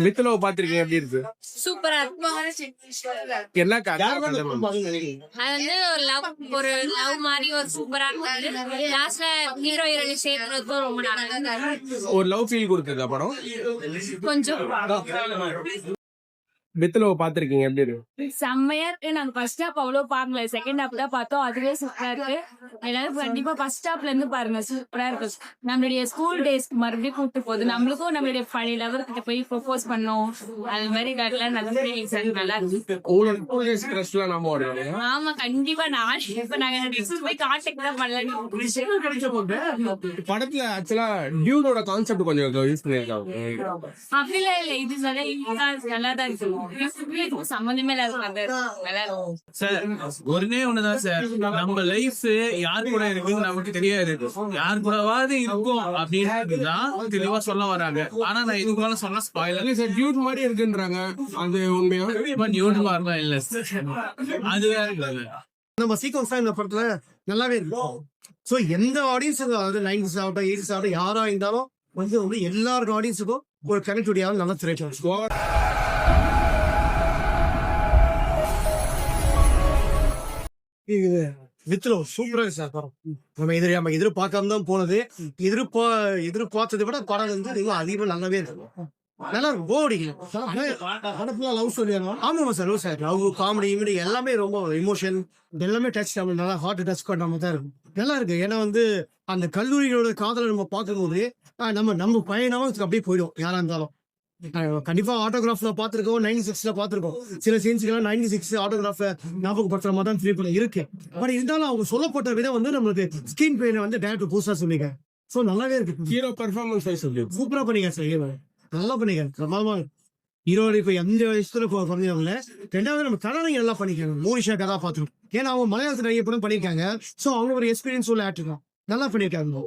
With love பாத்திருக்கீங்க, எப்படி இருக்கு? சூப்பரா இருக்கு. என்ன கதை? அது வந்து ஒரு லவ் மாதிரி ஒரு சூப்பரா இருக்கு. லாஸ்ட்ல ஹீரோ ஹீரோயின் சேர்த்துறதுக்கும் ரொம்ப நல்லா இருக்கு. ஒரு லவ் ஃபீல் கொடுத்ததா படம்? கொஞ்சம் வித்லவ் பாத்திருக்கீங்க, எப்படி இருக்கு? செம்மையா இருக்கு. நாங்க ஃபர்ஸ்ட் ஹாப் அவ்வளவு பாக்கல, செகண்ட் ஹாப் தான் பார்த்தோம். அதுவே சூப்பரா இருக்கு. எல்லாரும் கண்டிப்பா ஃபர்ஸ்ட் ஹாப்ல இருந்து பாருங்க, சூப்பரா இருக்கு. நம்மளுடைய ஸ்கூல் டேஸ்க்கு மறுபடியும் கூப்பிட்டு போகுது. நம்மளுக்கும் நம்மளுடைய பழைய லவர் கிட்ட போய் ப்ரொபோஸ் பண்ணோம். அது மாதிரி நல்லா இருக்கு. உங்களோட ஸ்ட்ரெஸ்லாம் நாம வருவாங்க. ஆமா கண்டிப்பா. நாங்க போய் கான்டாக்ட் தான் பண்ணலாம். படத்துல ஆக்சுவலா டியூனோட கான்செப்ட் கொஞ்சம் யூஸ் பண்ணிருக்காங்க. அப்படிலாம் இல்ல, இது நல்லா தான் இருக்கு. சம்பந்தமே சார் ஒருனே ஒண்ணுதான் சார், நம்ம லைஃப் யார் கூட இருக்குன்னு நமக்கு தெரியாது. யார் கூடவாது இருக்கும் அப்படின்னு தெளிவா சொல்ல வராங்க. ஆனா நான் இது கூட சொன்ன ஸ்பாயிலர் சார் டியூட் மாதிரி இருக்குன்றாங்க, அது உண்மையா? நியூட் மாதிரிலாம் இல்ல, அது வேற இல்ல. நம்ம சீக்வன்ஸ் இந்த படத்துல நல்லாவே இருக்கும். ஸோ எந்த ஆடியன்ஸுக்கும், அதாவது 90s ஆகட்டும் 80s ஆகட்டும் யாரா இருந்தாலும் வந்து எல்லாருக்கும் ஆடியன்ஸுக்கும் ஒரு கனெக்டிவிட்டியாவது நல்லா திரைச்சோம். வித்லவ் சூப்பரா இருக்கு சார் படம். நம்ம எதிர்பார்க்காம தான் போனது. எதிர்பார்த்ததை விட படம் வந்து அதிகமா நல்லாவே இருக்கும். நல்லா இருக்கும். படத்துல லவ் ஸ்டோரி. ஆமாம் sir, love sir, love comedy இமெடி எல்லாமே ரொம்ப எமோஷன் எல்லாமே டச் ஆகும். நல்லா ஹார்ட் டச் பண்ணாம தான் இருக்கும். நல்லா இருக்கு. ஏன்னா வந்து அந்த கல்லூரிகளோட காதலை நம்ம பார்க்கும்போது நம்ம பயணமா அப்படியே போயிடும். யாரா இருந்தாலும் கண்டிப்பா ஆட்டோகிராஃப்ல பாத்துருக்கோம், 96ல பாத்துருக்கோம். சில சீன்ஸ்க்கு 96 ஆட்டோகிராஃப் ஞாபகப்படுத்துற மாதிரி தான் ஃபீல் இருக்கு. பட் இருந்தாலும் அவங்க சொல்லப்பட்ட விட வந்து நம்மளுக்கு ஸ்கிரீன் பிளேல வந்து டேரக்டர் புதுசா சொல்லிங்க. சோ நல்லாவே இருக்கு. ஹீரோ பெர்ஃபார்மன்ஸ் சூப்பரா பண்ணிக்க சார், நல்லா பண்ணிக்க. பிரமாதமா ஹீரோ இப்ப எந்த வயசுல குறைஞ்சவங்கள. ரெண்டாவது நம்ம கதாநாயகி நல்லா பண்ணிக்காங்க. மோனிஷா கதாபாத்திரம், ஏன்னா அவங்க மலையாளத்துல நிறைய படம் பண்ணிருக்காங்க. சோ அவங்க ஒரு எக்ஸ்பீரியன்ஸ் உள்ள ஆக்டர் தான், நல்லா பண்ணிருக்காங்க.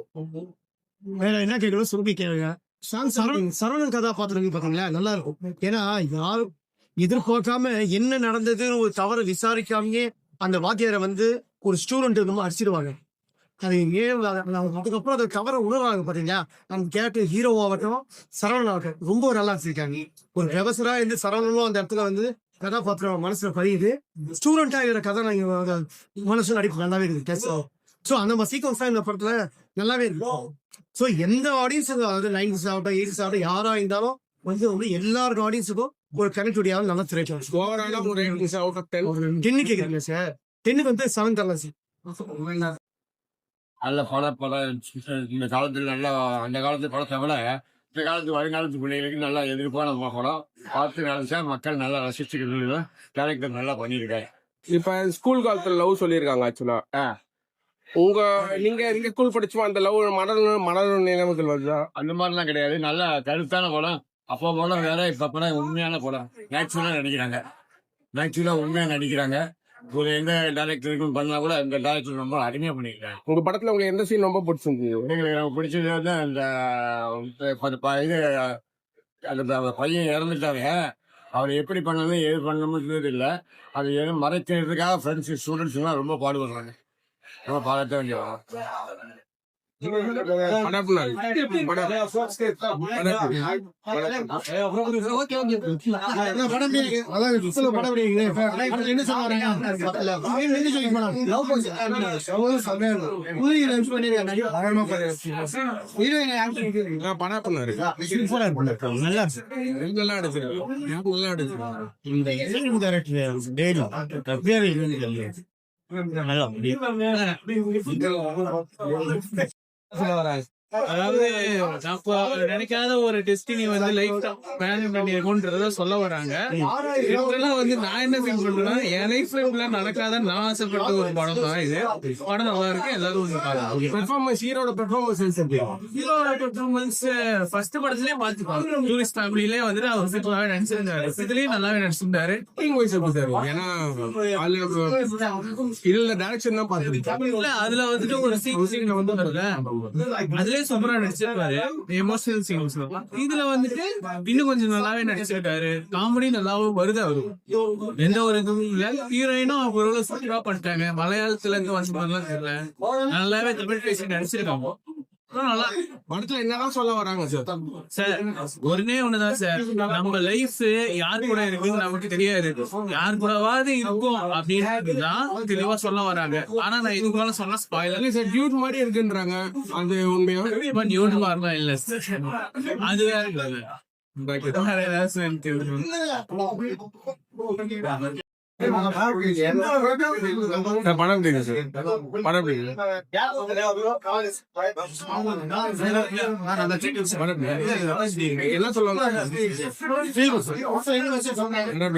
வேற என்ன கேட்கணும் சொல்லி கேளுங்க. சரவணன் கதாபாத்திரம் பாத்தீங்களா, நல்லா இருக்கும். ஏன்னா யாரும் எதிர்பார்க்காம என்ன நடந்ததுன்னு ஒரு தவறை விசாரிக்காமயே அந்த வாத்தியாரை வந்து ஒரு ஸ்டூடெண்ட் வந்து அடிச்சிடுவாங்க. அது அதுக்கப்புறம் அதை தவற உணர்வாங்க பாத்தீங்களா. நம்ம கேரக்டர் ஹீரோவாகட்டும் சரவணன் ஆகட்டும் ரொம்ப நல்லா வச்சிருக்காங்க. ஒரு விவசாயா இருந்து சரவணனும் அந்த இடத்துல வந்து கதாபாத்திரம் மனசுல பதியுது. ஸ்டூடெண்டா இருக்கிற கதை நாங்க மனசுல நடிப்பு நல்லாவே இருக்கு. ஸோ அந்த மாதிரி சீக்வன்ஸ் தான் இந்த படத்துல நல்லாவே இருக்கும். ஸோ எந்த ஆடியன்ஸுக்கும், அதாவது 90s ஆகட்டும் 80s ஆகட்டும் யாரா இருந்தாலும் வந்து எல்லாருக்கும் ஆடியன்ஸுக்கும் ஒரு கனெக்டிவிட்டியாவது நல்லா திரைச்சோம். ஓவராலா ஒரு 8 out of 10 10 கேட்குறீங்க சார். 10க்கு வந்து 7 தரலாம் சார். நல்ல படம் இந்த காலத்துல நல்லா, அந்த காலத்து படத்தை விட இந்த காலத்து வருங்காலத்து பிள்ளைகளுக்கு நல்லா எதிர்ப்பான படம் பார்த்து நினைச்சா மக்கள் நல்லா ரசிச்சுக்கிட்டு கேரக்டர் நல்லா பண்ணியிருக்காங்க. இப்ப ஸ்கூல் காலத்துல லவ் சொல்லியிருக்காங்க. ஆக்சுவலா நீங்க ஸ்கூல் படிச்சுமா அந்த லவ் மலரும் நிலைமைகள் வருதா? அந்த மாதிரிலாம் கிடையாது. நல்ல கருத்தான படம். அப்போ படம் வேற, இப்ப படம் உண்மையான படம். நேச்சுரலா உண்மையா நடிக்கிறாங்க. ஒரு எந்த டைரக்டருக்கும் பண்ணா கூட இந்த டைரக்டர் ரொம்ப அருமையா பண்ணிருக்காங்க. உங்க படத்துல உங்களுக்கு எந்த சீன் ரொம்ப பிடிச்சிருந்தது? எங்களுக்கு எனக்கு பிடிச்சது வந்து அந்த பையன் இறந்துட்டாங்க. அவர் எப்படி பண்ணணும் எது பண்ணணும்னு இல்லை. அது எதுவும் மறைக்கிறதுக்காக ஃப்ரெண்ட்ஸ் ஸ்டூடெண்ட்ஸ் எல்லாம் ரொம்ப பாடுபடுறாங்க. ரொம்ப பாராட்ட வேண்டிய அதாவது நினைக்காத ஒரு டெஸ்டினி வந்து லைஃப் மேனேஜ் பண்ணிருக்கோன்றத சொல்ல வராங்க. இதெல்லாம் வந்து நான் என்ன ஃபீல் பண்றேன்னா, என் லைஃப்ல இப்படிலாம் நடக்காத நான் ஆசைப்பட்ட ஒரு படம் தான் இது. படம் நல்லா இருக்கு, எல்லாரும் வந்து பாருங்க. பெர்ஃபார்மன்ஸ், ஹீரோட பெர்ஃபார்மன்ஸ் ஹீரோட பெர்ஃபார்மன்ஸ் ஃபர்ஸ்ட் படத்துலயே பாத்துப்பாங்க. டூரிஸ்ட் ஃபேமிலிலே வந்துட்டு அவர் சூப்பராகவே நடிச்சிருந்தாரு. இதுலயும் நல்லாவே நடிச்சிருந்தாரு. ஏன்னா இதுல டைரக்ஷன் தான் பாத்துருக்கேன். இல்ல அதுல வந்துட்டு ஒரு சீன் வந்து வருது, அதுலயே சூப்பரா நடிச்சிருக்காரு. எமோஷனல் சீன்ஸ் இதுல வந்துட்டு இன்னும் கொஞ்சம் நல்லாவே நடிச்சிருக்காரு. காமெடி நல்லாவும் வருது. அவரு எந்த ஒரு இதுவும் இல்ல. ஹீரோயினும் அவரோட சூப்பரா பண்ணிட்டாங்க. மலையாளத்துல இருந்து வந்து தெரியல, நல்லாவே தமிழ் பேசி நடிச்சிருக்காங்க. நல்லா படத்துல என்னதான் சொல்ல வராங்க சார்? சார் ஒருனே ஒண்ணுதான் சார், நம்ம லைஃப் யார் கூட இருக்குன்னு நமக்கு தெரியாது, யார் கூடவாது இருக்கும் அப்படின்னுதான் தெளிவா சொல்ல வராங்க. ஆனா நான் இது கூட சொன்ன ஸ்பாயிலர் சார் டியூட் மாதிரி இருக்குன்றாங்க, அது உண்மையா? நியூட் மாறலாம் இல்ல அது வேற இல்ல. வேற ஏதாச்சும் எனக்கு தெரியும். சார் படம் தெரியுங்க சார், படம் தெரியுங்க. என்ன சொல்லுவாங்க? என்ன